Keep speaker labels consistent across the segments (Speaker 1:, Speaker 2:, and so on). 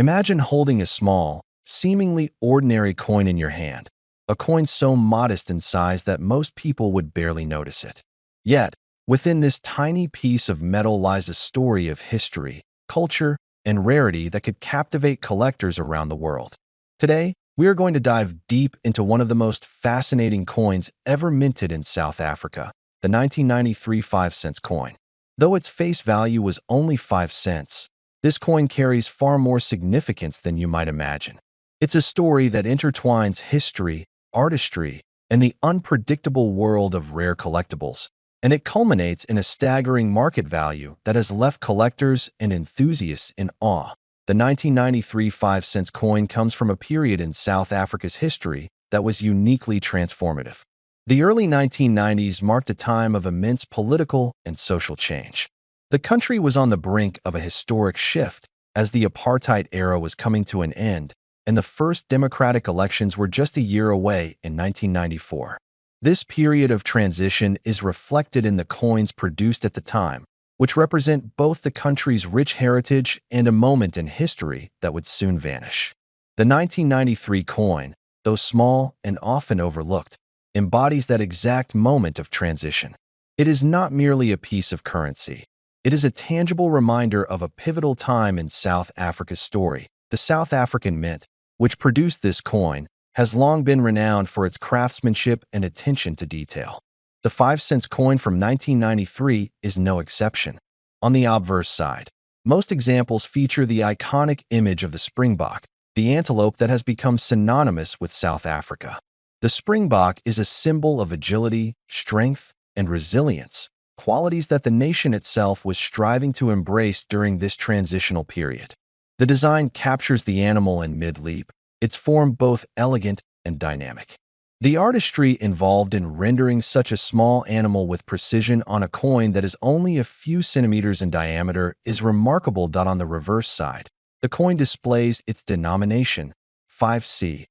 Speaker 1: Imagine holding a small, seemingly ordinary coin in your hand, a coin so modest in size that most people would barely notice it. Yet, within this tiny piece of metal lies a story of history, culture, and rarity that could captivate collectors around the world. Today, we are going to dive deep into one of the most fascinating coins ever minted in South Africa, the 1993 5-cent coin. Though its face value was only 5 cents, this coin carries far more significance than you might imagine. It's a story that intertwines history, artistry, and the unpredictable world of rare collectibles, and it culminates in a staggering market value that has left collectors and enthusiasts in awe. The 1993 5-cent coin comes from a period in South Africa's history that was uniquely transformative. The early 1990s marked a time of immense political and social change. The country was on the brink of a historic shift as the apartheid era was coming to an end, and the first democratic elections were just a year away in 1994. This period of transition is reflected in the coins produced at the time, which represent both the country's rich heritage and a moment in history that would soon vanish. The 1993 coin, though small and often overlooked, embodies that exact moment of transition. It is not merely a piece of currency. It is a tangible reminder of a pivotal time in South Africa's story. The South African Mint, which produced this coin, has long been renowned for its craftsmanship and attention to detail. The 5-cent coin from 1993 is no exception. On the obverse side, most examples feature the iconic image of the springbok, the antelope that has become synonymous with South Africa. The springbok is a symbol of agility, strength, and resilience, qualities that the nation itself was striving to embrace during this transitional period. The design captures the animal in mid-leap, its form both elegant and dynamic. The artistry involved in rendering such a small animal with precision on a coin that is only a few centimeters in diameter is remarkable. On the reverse side, the coin displays its denomination, 5C,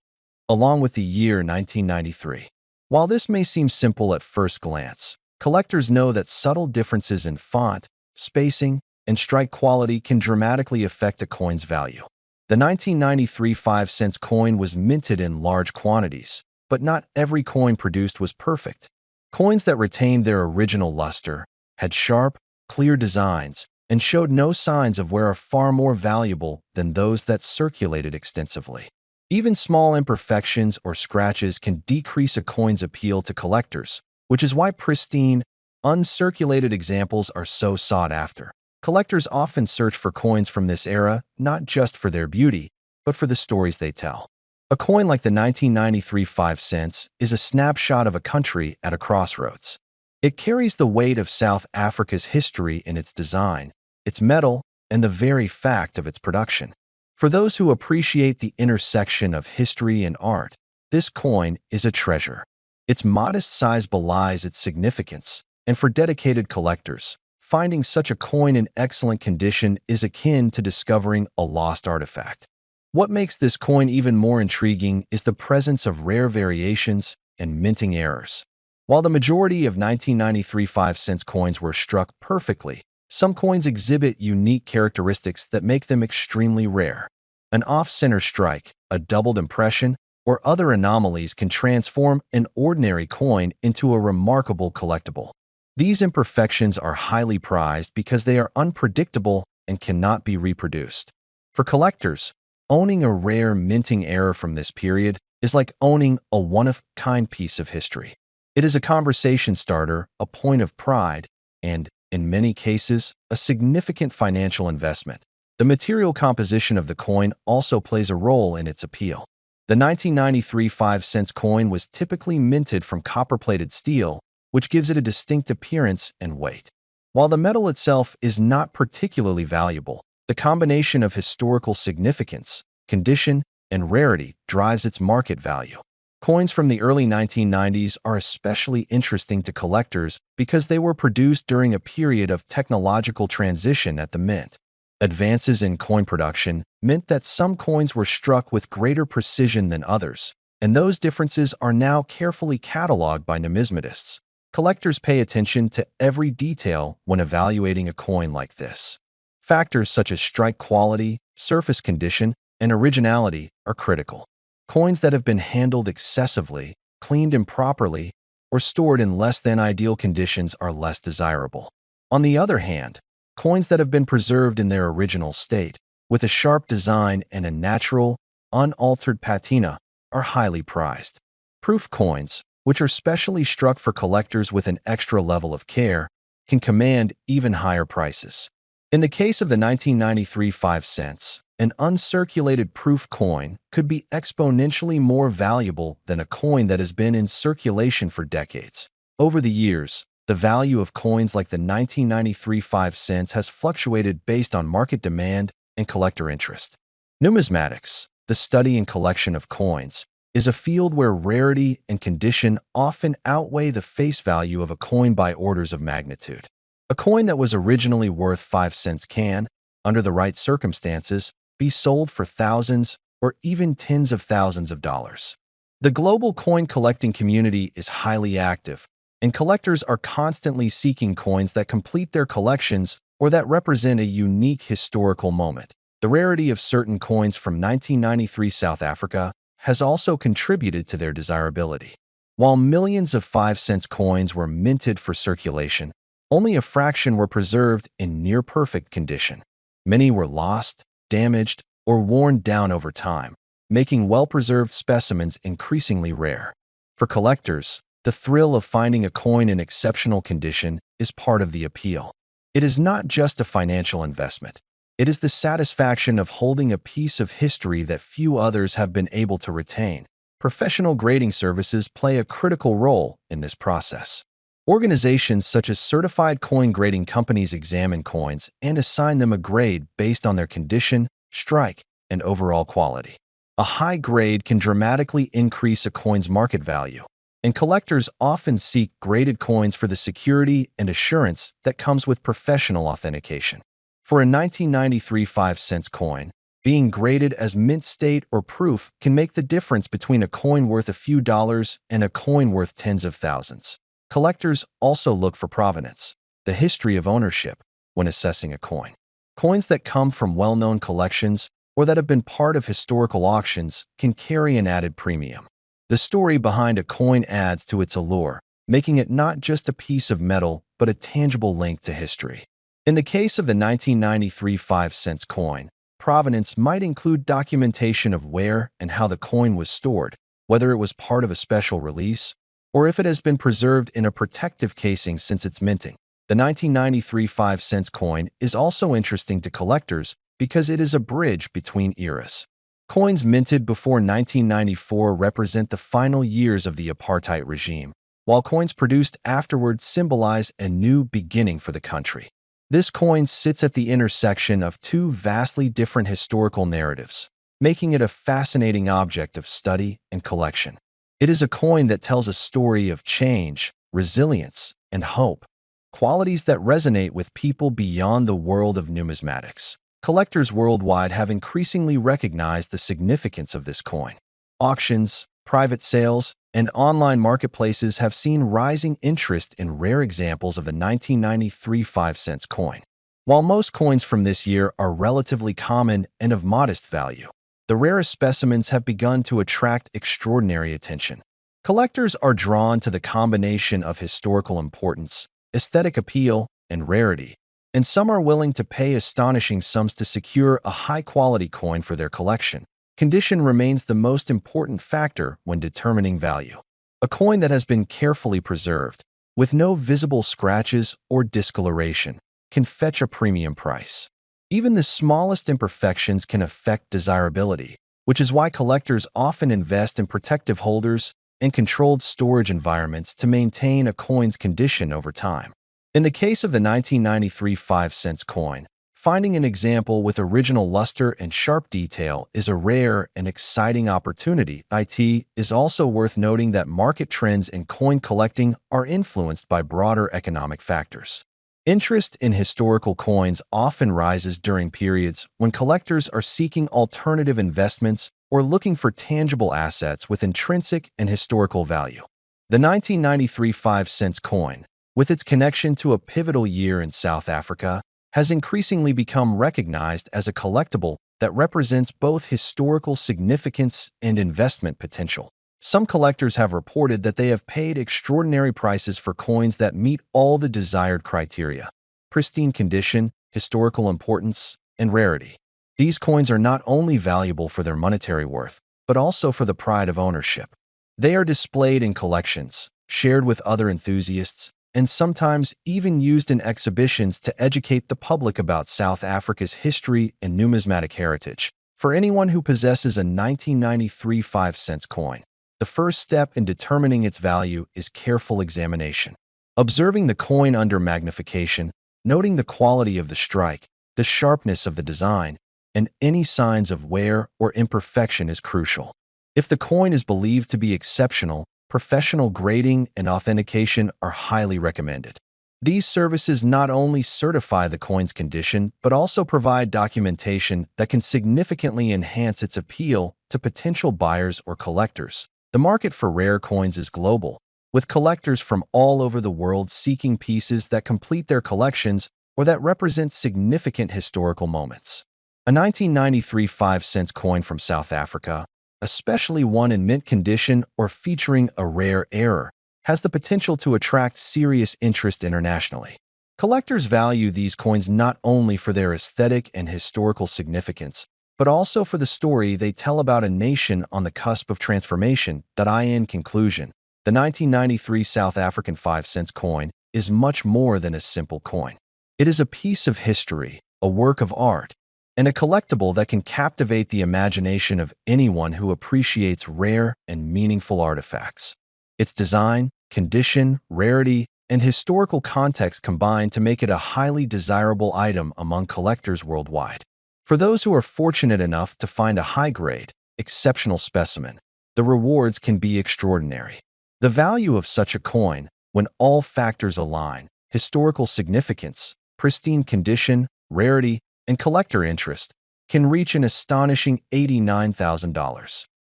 Speaker 1: along with the year 1993. While this may seem simple at first glance, collectors know that subtle differences in font, spacing, and strike quality can dramatically affect a coin's value. The 1993 5-cent coin was minted in large quantities, but not every coin produced was perfect. Coins that retained their original luster, had sharp, clear designs, and showed no signs of wear are far more valuable than those that circulated extensively. Even small imperfections or scratches can decrease a coin's appeal to collectors, which is why pristine, uncirculated examples are so sought after. Collectors often search for coins from this era not just for their beauty, but for the stories they tell. A coin like the 1993 5 cents is a snapshot of a country at a crossroads. It carries the weight of South Africa's history in its design, its metal, and the very fact of its production. For those who appreciate the intersection of history and art, this coin is a treasure. Its modest size belies its significance, and for dedicated collectors, finding such a coin in excellent condition is akin to discovering a lost artifact. What makes this coin even more intriguing is the presence of rare variations and minting errors. While the majority of 1993 5-cent coins were struck perfectly, some coins exhibit unique characteristics that make them extremely rare. An off-center strike, a doubled impression, or other anomalies can transform an ordinary coin into a remarkable collectible. These imperfections are highly prized because they are unpredictable and cannot be reproduced. For collectors, owning a rare minting error from this period is like owning a one-of-a-kind piece of history. It is a conversation starter, a point of pride, and, in many cases, a significant financial investment. The material composition of the coin also plays a role in its appeal. The 1993 5-cent coin was typically minted from copper-plated steel, which gives it a distinct appearance and weight. While the metal itself is not particularly valuable, the combination of historical significance, condition, and rarity drives its market value. Coins from the early 1990s are especially interesting to collectors because they were produced during a period of technological transition at the mint. Advances in coin production meant that some coins were struck with greater precision than others, and those differences are now carefully cataloged by numismatists. Collectors pay attention to every detail when evaluating a coin like this. Factors such as strike quality, surface condition, and originality are critical. Coins that have been handled excessively, cleaned improperly, or stored in less than ideal conditions are less desirable. On the other hand, coins that have been preserved in their original state, with a sharp design and a natural, unaltered patina, are highly prized. Proof coins, which are specially struck for collectors with an extra level of care, can command even higher prices. In the case of the 1993 5 cents, an uncirculated proof coin could be exponentially more valuable than a coin that has been in circulation for decades. Over the years, the value of coins like the 1993 5 cents has fluctuated based on market demand and collector interest. Numismatics, the study and collection of coins, is a field where rarity and condition often outweigh the face value of a coin by orders of magnitude. A coin that was originally worth 5 cents can, under the right circumstances, be sold for thousands or even tens of thousands of dollars. The global coin collecting community is highly active, and collectors are constantly seeking coins that complete their collections or that represent a unique historical moment. The rarity of certain coins from 1993 South Africa has also contributed to their desirability. While millions of 5 cents coins were minted for circulation, only a fraction were preserved in near-perfect condition. Many were lost, damaged, or worn down over time, making well-preserved specimens increasingly rare. For collectors, the thrill of finding a coin in exceptional condition is part of the appeal. It is not just a financial investment. It is the satisfaction of holding a piece of history that few others have been able to retain. Professional grading services play a critical role in this process. Organizations such as certified coin grading companies examine coins and assign them a grade based on their condition, strike, and overall quality. A high grade can dramatically increase a coin's market value, and collectors often seek graded coins for the security and assurance that comes with professional authentication. For a 1993 5 cents coin, being graded as mint state or proof can make the difference between a coin worth a few dollars and a coin worth tens of thousands. Collectors also look for provenance, the history of ownership, when assessing a coin. Coins that come from well-known collections or that have been part of historical auctions can carry an added premium. The story behind a coin adds to its allure, making it not just a piece of metal but a tangible link to history. In the case of the 1993 5 cents coin, provenance might include documentation of where and how the coin was stored, whether it was part of a special release, or if it has been preserved in a protective casing since its minting. The 1993 5 cents coin is also interesting to collectors because it is a bridge between eras. Coins minted before 1994 represent the final years of the apartheid regime, while coins produced afterward symbolize a new beginning for the country. This coin sits at the intersection of two vastly different historical narratives, making it a fascinating object of study and collection. It is a coin that tells a story of change, resilience, and hope, qualities that resonate with people beyond the world of numismatics. Collectors worldwide have increasingly recognized the significance of this coin. Auctions, private sales, and online marketplaces have seen rising interest in rare examples of the 1993 5 cents coin. While most coins from this year are relatively common and of modest value, the rarest specimens have begun to attract extraordinary attention. Collectors are drawn to the combination of historical importance, aesthetic appeal, and rarity, and some are willing to pay astonishing sums to secure a high-quality coin for their collection. Condition remains the most important factor when determining value. A coin that has been carefully preserved, with no visible scratches or discoloration, can fetch a premium price. Even the smallest imperfections can affect desirability, which is why collectors often invest in protective holders and controlled storage environments to maintain a coin's condition over time. In the case of the 1993 5 cents coin, finding an example with original luster and sharp detail is a rare and exciting opportunity. It is also worth noting that market trends in coin collecting are influenced by broader economic factors. Interest in historical coins often rises during periods when collectors are seeking alternative investments or looking for tangible assets with intrinsic and historical value. The 1993 5 cents coin, with its connection to a pivotal year in South Africa, has increasingly become recognized as a collectible that represents both historical significance and investment potential. Some collectors have reported that they have paid extraordinary prices for coins that meet all the desired criteria: pristine condition, historical importance, and rarity. These coins are not only valuable for their monetary worth, but also for the pride of ownership. They are displayed in collections, shared with other enthusiasts, and sometimes even used in exhibitions to educate the public about South Africa's history and numismatic heritage. For anyone who possesses a 1993 5-cent coin, the first step in determining its value is careful examination. Observing the coin under magnification, noting the quality of the strike, the sharpness of the design, and any signs of wear or imperfection is crucial. If the coin is believed to be exceptional, professional grading and authentication are highly recommended. These services not only certify the coin's condition, but also provide documentation that can significantly enhance its appeal to potential buyers or collectors. The market for rare coins is global, with collectors from all over the world seeking pieces that complete their collections or that represent significant historical moments. A 1993 5-cent coin from South Africa, especially one in mint condition or featuring a rare error, has the potential to attract serious interest internationally. Collectors value these coins not only for their aesthetic and historical significance, but also for the story they tell about a nation on the cusp of transformation. In conclusion, the 1993 South African 5-cent coin is much more than a simple coin. It is a piece of history, a work of art, and a collectible that can captivate the imagination of anyone who appreciates rare and meaningful artifacts. Its design, condition, rarity, and historical context combine to make it a highly desirable item among collectors worldwide. For those who are fortunate enough to find a high-grade, exceptional specimen, the rewards can be extraordinary. The value of such a coin, when all factors align, historical significance, pristine condition, rarity, and collector interest, can reach an astonishing $89,000.